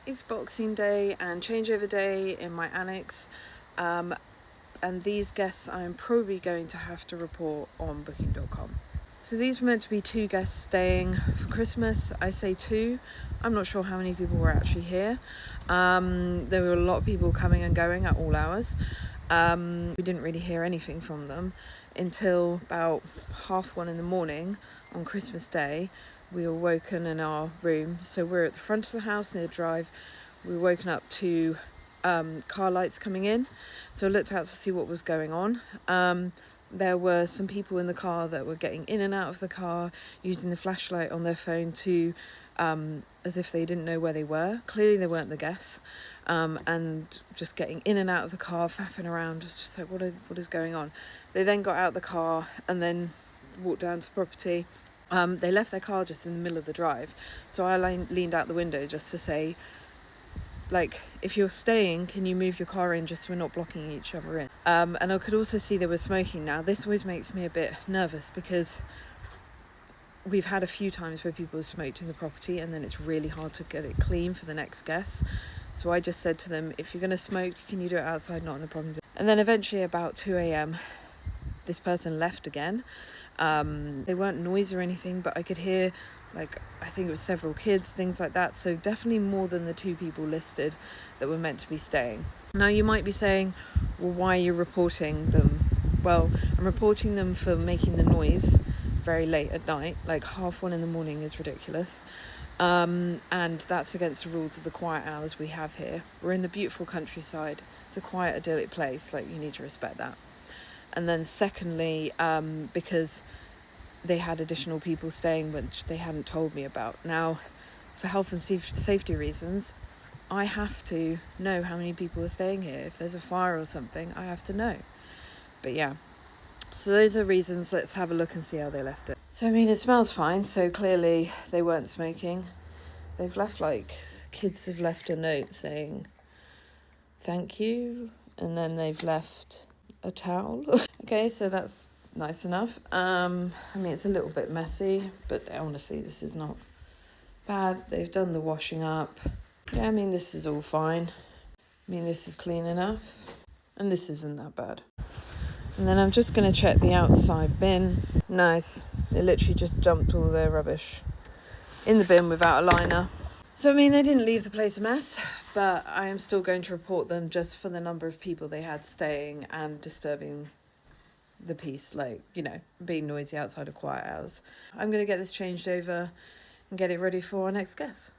It's Boxing Day and changeover day in my annex, and these guests I'm probably going to have to report on booking.com. So these were meant to be 2 guests staying for Christmas. I say 2. I'm not sure how many people were actually here. There were a lot of people coming and going at all hours. We didn't really hear anything from them until about 1:30 in the morning on Christmas Day. We were woken in our room. So we're at the front of the house near the drive. We were woken up to car lights coming in. So I looked out to see what was going on. There were some people in the car that were getting in and out of the car, using the flashlight on their phone to as if they didn't know where they were. Clearly they weren't the guests, and just getting in and out of the car, faffing around. It's just like, what is going on? They then got out of the car and then walked down to the property. They left their car just in the middle of the drive, so I leaned out the window just to say, like, if you're staying, can you move your car in just so we're not blocking each other in? And I could also see they were smoking. Now this always makes me a bit nervous because we've had a few times where people have smoked in the property and then it's really hard to get it clean for the next guest. So I just said to them, if you're going to smoke, can you do it outside, not in the property? And then eventually about 2 a.m, this person left again. They weren't noisy or anything, but I could hear, like, I think it was several kids, things like that. So definitely more than the 2 people listed that were meant to be staying. Now you might be saying, well, why are you reporting them? Well, I'm reporting them for making the noise very late at night. Like 1:30 in the morning is ridiculous. And that's against the rules of the quiet hours we have here. We're in the beautiful countryside. It's a quiet, idyllic place. Like, you need to respect that. And then secondly, because they had additional people staying which they hadn't told me about. Now, for health and safety reasons, I have to know how many people are staying here. If there's a fire or something, I have to know. But yeah, so those are reasons. Let's have a look and see how they left it. So I mean, it smells fine, so clearly they weren't smoking. They've left, like, kids have left a note saying thank you, and then they've left a towel. Okay, so that's nice enough. I mean, it's a little bit messy, but honestly, this is not bad. They've done the washing up. Yeah, I mean, this is all fine. I mean, this is clean enough, and this isn't that bad. And then I'm just going to check the outside bin. Nice. They literally just dumped all their rubbish in the bin without a liner. So, I mean, they didn't leave the place a mess, but I am still going to report them just for the number of people they had staying and disturbing the peace, like, you know, being noisy outside of quiet hours. I'm going to get this changed over and get it ready for our next guest.